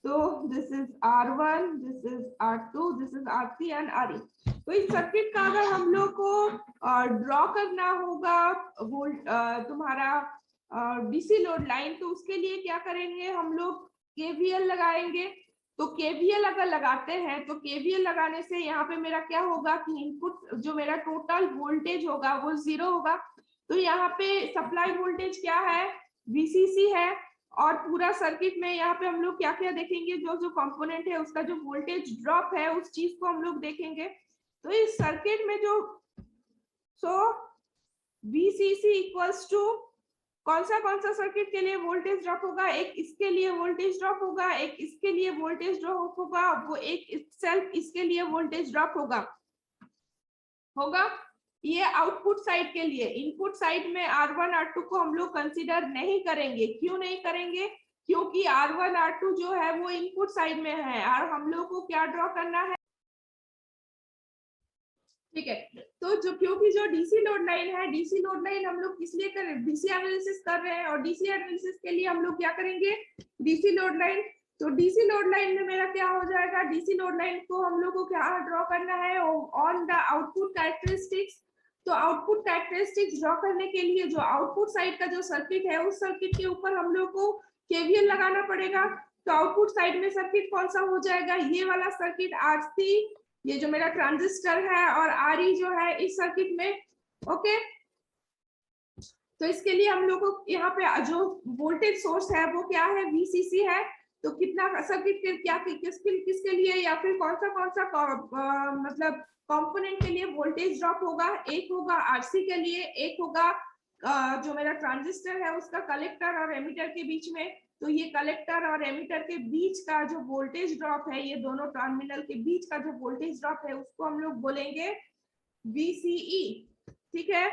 तो this is R1, this is R2, this is R3 and RE। तो इस सर्किट का अगर हम लोग को ड्रॉ करना होगा तुम्हारा डीसी लोड लाइन, तो उसके लिए क्या करेंगे हम लोग, KVL लगाएंगे। तो KVL अगर लगाते हैं तो KVL लगाने से यहाँ पे मेरा क्या होगा कि इनपुट जो मेरा टोटल वोल्टेज होगा वो 0 होगा। तो यहाँ पे सप्लाई वोल्टेज क्या है, VCC है, और पूरा सर्किट में यहाँ पे हम लोग क्या क्या देखेंगे, जो जो कंपोनेंट है उसका जो वोल्टेज ड्रॉप है उस चीज को हम लोग देखेंगे। तो इस सर्किट में जो VCC इक्वल्स टू कौन सा सर्किट के लिए वोल्टेज ड्रॉप होगा, एक इसके लिए वोल्टेज ड्रॉप होगा, एक इसके लिए वोल्टेज ड्रॉप होगा, वो एक सेल्फ इसके लिए वोल्टेज ड्रॉप होगा। ये आउटपुट साइड के लिए। इनपुट साइड में R1 R2 को हम लोग कंसीडर नहीं करेंगे। क्यों नहीं करेंगे, क्योंकि R1 R2 जो है वो इनपुट साइड में है और हम लोग को क्या ड्रॉ करना है, ठीक है, तो जो क्योंकि जो डीसी लोड लाइन है, डीसी लोड लाइन हम लोग किस लिए कर रहे हैं, डीसी एनालिसिस कर रहे हैं, और डीसी एनालिसिस के लिए हम लोग क्या करेंगे, डीसी लोड लाइन। तो डीसी लोड लाइन में मेरा क्या हो जाएगा, डीसी लोड लाइन को हम लोग को क्या ड्रॉ करना है, ऑन द आउटपुट कैरेक्टरिस्टिक्स। तो आउटपुट कैरेक्टरिस्टिक्स ड्रॉ करने के लिए जो आउटपुट साइड का जो सर्किट है, उस सर्किट के ऊपर हम लोग को केवीएल लगाना पड़ेगा। तो आउटपुट साइड में सर्किट कौन सा हो जाएगा, ये वाला सर्किट आरसी, ये जो मेरा ट्रांजिस्टर है, और आरई जो है इस सर्किट में। ओके, तो इसके लिए हम लोग को यहाँ पे जो वोल्टेज सोर्स है वो क्या है, वीसीसी है। तो कितना सर्किट के क्या किसके लिए, या फिर कौन सा मतलब कंपोनेंट के लिए वोल्टेज ड्रॉप होगा, एक होगा आरसी के लिए, एक होगा जो मेरा ट्रांजिस्टर है उसका कलेक्टर और एमिटर के बीच में। तो ये कलेक्टर और एमिटर के बीच का जो वोल्टेज ड्रॉप है, ये दोनों टर्मिनल के बीच का जो वोल्टेज ड्रॉप है, उसको हम लोग बोलेंगे VCE। ठीक है,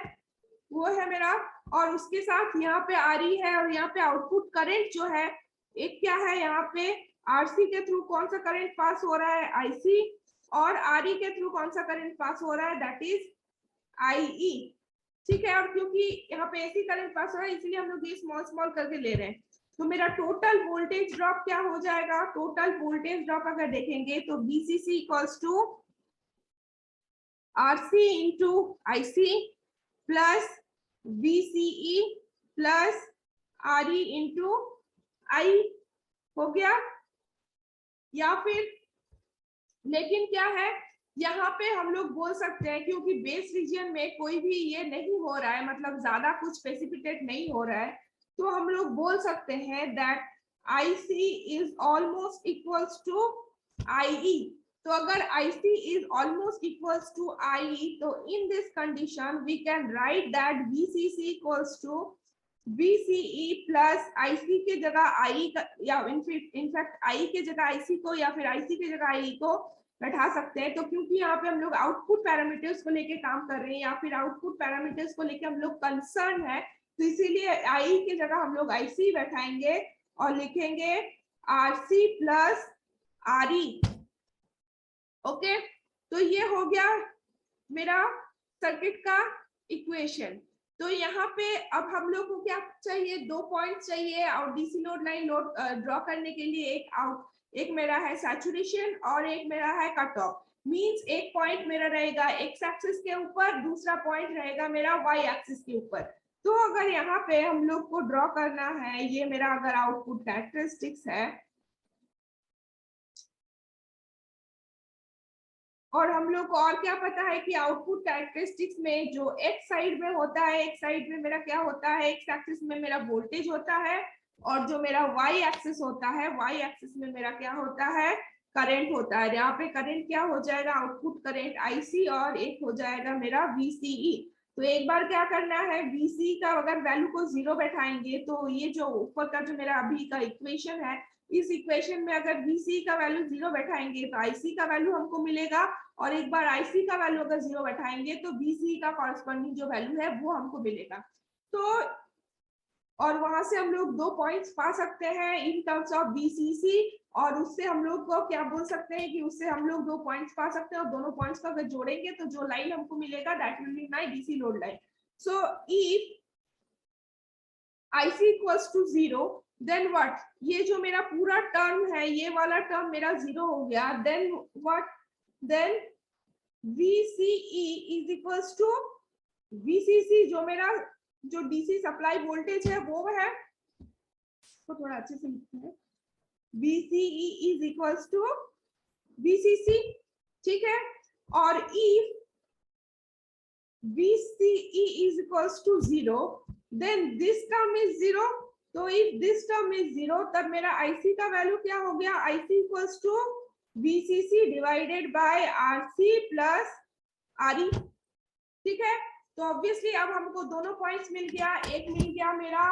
वो है मेरा। और उसके साथ यहाँ पे RE है, और यहाँ पे आउटपुट करंट जो है एक क्या है, यहाँ पे RC के थ्रू कौन सा करंट पास हो रहा है, IC, और RE के थ्रू कौन सा करंट पास हो रहा है, दैट इज IE। ठीक है, और क्योंकि यहाँ पे ऐसी करंट पास हो रहा है, इसलिए हम लोग ये स्मॉल स्मॉल करके ले रहे हैं। तो मेरा टोटल वोल्टेज ड्रॉप क्या हो जाएगा, टोटल वोल्टेज ड्रॉप अगर देखेंगे तो VCC equals to RC into IC plus VCE plus RE into I हो गया। या फिर लेकिन क्या है, यहाँ पे हम लोग बोल सकते हैं, क्योंकि बेस रीजन में कोई भी ये नहीं हो रहा है, मतलब ज्यादा कुछ प्रेसिपिटेट नहीं हो रहा है, तो हम लोग बोल सकते हैं that IC is almost equals to IE। तो अगर IC is almost equals to IE, तो in this condition we can write that VCC equals to VCE plus IC के जगह IE का, या इनफैक्ट IE के जगह IC को, या फिर IC के जगह IE को बैठा सकते हैं। तो क्योंकि यहाँ पे हम लोग आउटपुट पैरामीटर्स को लेके काम कर रहे हैं, या फिर आउटपुट पैरामीटर्स को लेके हम लोग कंसर्न है, तो इसीलिए IE की जगह हम लोग IC बैठाएंगे और लिखेंगे RC प्लस RE। ओके, तो ये हो गया मेरा सर्किट का इक्वेशन। तो यहाँ पे अब हम लोग को क्या चाहिए, 2 पॉइंट चाहिए, और DC load line load draw करने के लिए एक मेरा है सैचुरेशन और एक मेरा है कट ऑफ। मींस एक पॉइंट मेरा रहेगा एक्स एक्सिस के ऊपर, दूसरा पॉइंट रहेगा मेरा वाई एक्सिस के ऊपर। तो अगर यहाँ पे हम लोग को ड्रॉ करना है, ये मेरा अगर आउटपुट कैरेक्टरिस्टिक्स है, और हम लोग को और क्या पता है कि आउटपुट कैरेक्टरिस्टिक्स में जो एक्स साइड में होता है, एक साइड में मेरा क्या होता है, एक्स एक्सिस में मेरा वोल्टेज होता है, और जो मेरा वाई एक्सिस होता है, वाई एक्सिस में मेरा क्या होता है, करंट होता है। यहाँ पे करंट क्या हो जाएगा, आउटपुट करंट IC, और एक हो जाएगा मेरा VCE। तो एक बार क्या करना है, VCE का अगर वैल्यू को 0 बैठाएंगे, तो ये जो ऊपर का जो मेरा अभी का इक्वेशन है, इस इक्वेशन में अगर VCE का वैल्यू 0 बैठाएंगे तो IC का वैल्यू हमको मिलेगा, और एक बार IC का वैल्यू अगर 0 बैठाएंगे तो VCE का कॉरेस्पॉन्डिंग जो वैल्यू है वो हमको मिलेगा। तो और वहां से हम लोग 2 पॉइंट्स पा सकते हैं इन टर्म्स ऑफ VCC, और उससे हम लोग को क्या बोल सकते हैं कि उससे हम लोग 2 पॉइंट्स पा सकते हैं, और दोनों पॉइंट्स को अगर जोड़ेंगे तो जो लाइन हमको मिलेगा that will be my DC load line. So if IC equals to 0, then what, ये जो मेरा पूरा टर्म है, ये वाला टर्म मेरा 0 हो गया, then what, then VCE is equals to VCC, जो मेरा जो डीसी सप्लाई वोल्टेज है वो है, तो थोड़ा अच्छे से लिखते हैं, VCE is equals to VCC। ठीक है, और if VCE is equals to 0, then this term is 0. तो if this term is 0, तब मेरा IC का वैल्यू क्या हो गया, IC equals to VCC divided by RC plus RE। ठीक है, तो ऑब्वियसली अब हमको दोनों पॉइंट्स मिल गया, एक मिल गया मेरा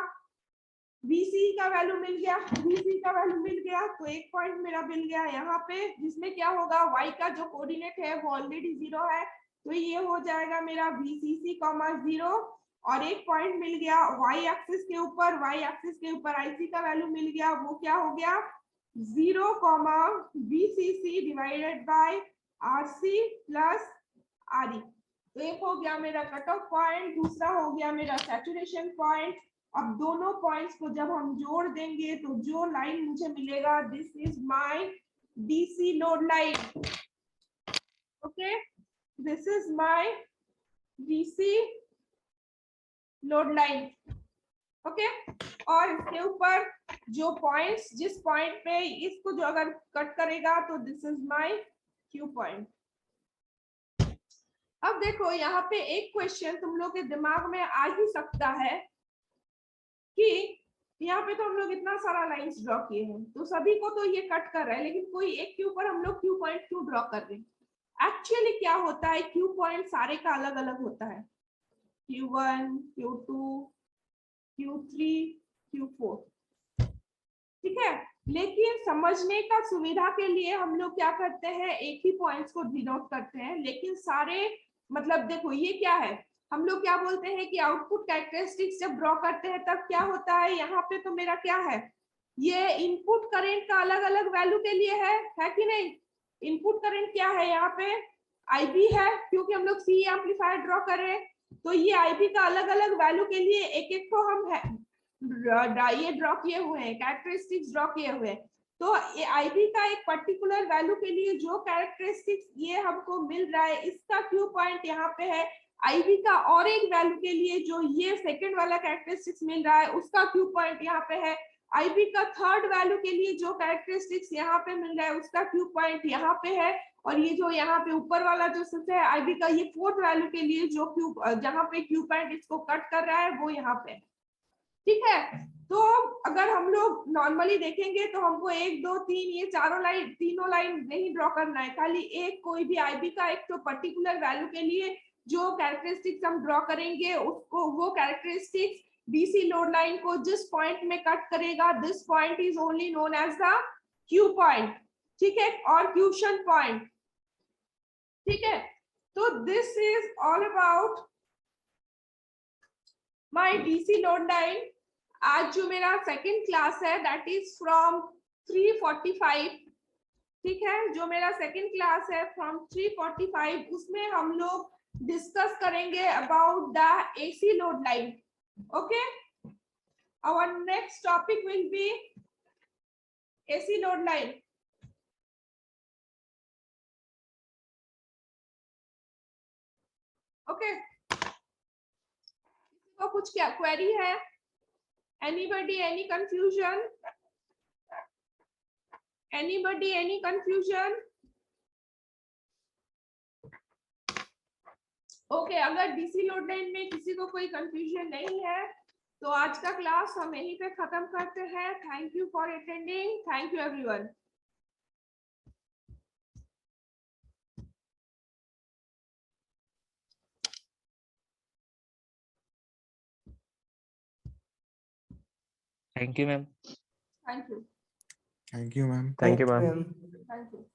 VCE का वैल्यू मिल गया, VCE का वैल्यू मिल गया, तो एक पॉइंट मेरा मिल गया यहाँ पे, जिसमें क्या होगा, Y का जो कोऑर्डिनेट है वो ऑलरेडी 0 है, तो ये हो जाएगा मेरा VCC, 0, और एक पॉइंट मिल गया Y एक्सिस के ऊपर, Y एक्सिस के ऊपर IC का वैल्यू मिल गया, वो क्या हो गया 0, VCC divided by RC plus RE। तो एक हो गया मेरा कट ऑफ पॉइंट, दूसरा हो गया मेरा सैचुरेशन पॉइंट। अब दोनों पॉइंट्स को जब हम जोड़ देंगे तो जो लाइन मुझे मिलेगा, this is my DC load line. Okay, this is my DC load line. Okay, और इसके ऊपर जो पॉइंट्स, जिस पॉइंट पे इसको जो अगर कट करेगा तो this is my Q point. अब देखो यहाँ पे एक क्वेश्चन तुम लोग के दिमाग में आ ही सकता है कि यहाँ पे तो हम लोग इतना सारा लाइंस ड्रॉ किए हैं, तो सभी को तो ये कट कर रहा है, लेकिन कोई एक के ऊपर हम लोग Q पॉइंट क्यों ड्रॉ कर रहे हैं। एक्चुअली क्या होता है, Q पॉइंट सारे का अलग अलग होता है, Q1, Q2, Q3, Q4, ठीक है। लेकिन समझने का सुविधा के लिए हम लोग क्या करते हैं, एक ही पॉइंट्स को डिनोट करते हैं, लेकिन सारे मतलब देखो ये क्या है, हम लोग क्या बोलते हैं कि आउटपुट कैरेक्टरिस्टिक्स जब ड्रॉ करते हैं तब क्या होता है, यहाँ पे तो मेरा क्या है, ये इनपुट करंट का अलग अलग वैल्यू के लिए है कि नहीं। इनपुट करंट क्या है यहाँ पे, IB है, क्योंकि हम लोग C एम्पलीफायर ड्रॉ कर रहे हैं, तो ये IB का अलग अलग वैल्यू के लिए एक एक को हम ये ड्रॉ किए हुए हैं, कैरेक्टरिस्टिक्स ड्रॉ किए हुए हैं। तो ये IB का एक पर्टिकुलर वैल्यू के लिए जो कैरेक्टरिस्टिक्स ये हमको मिल रहा है, इसका Q पॉइंट यहाँ पे है। IB का और एक वैल्यू के लिए जो ये सेकंड वाला कैरेक्टरिस्टिक्स मिल रहा है, उसका Q पॉइंट यहाँ पे है। IB का थर्ड वैल्यू के लिए जो कैरेक्टरिस्टिक्स यहाँ पे मिल रहा है, उसका Q पॉइंट यहाँ पे है। और ये जो यहाँ पे ऊपर वाला जो सच है IB का, ये फोर्थ वैल्यू के लिए जो Q, जहाँ पे Q पॉइंट इसको कट कर रहा है वो यहाँ पे, ठीक है। तो अगर हम लोग नॉर्मली देखेंगे तो हमको 1 2 3 ये तीनों लाइन नहीं ड्रॉ करना है, खाली एक कोई भी IB का एक तो पर्टिकुलर वैल्यू के लिए जो कैरेक्टरिस्टिक्स हम ड्रॉ करेंगे, उसको वो कैरेक्टरिस्टिक्स DC लोड लाइन को जिस पॉइंट में कट करेगा, this point is only known as the Q point, ठीक है, और क्यूशन पॉइंट, ठीक है। तो this is all about my DC load line. आज जो मेरा सेकंड क्लास है दैट इज फ्रॉम 3:45, ठीक है, जो मेरा सेकंड क्लास है फ्रॉम 3:45, उसमें हम लोग डिस्कस करेंगे about the AC load line. Okay, our next topic will be AC load line. Okay, तो कुछ क्या क्वेरी है, anybody any confusion, anybody any confusion? Okay, अगर DC लोड लाइन में किसी को कोई कंफ्यूजन नहीं है तो आज का क्लास हम यहीं पे खत्म करते हैं। Thank you for attending, thank you everyone. Thank you, ma'am. Thank you, Thank you, ma'am. Thank you, ma'am. Thank you.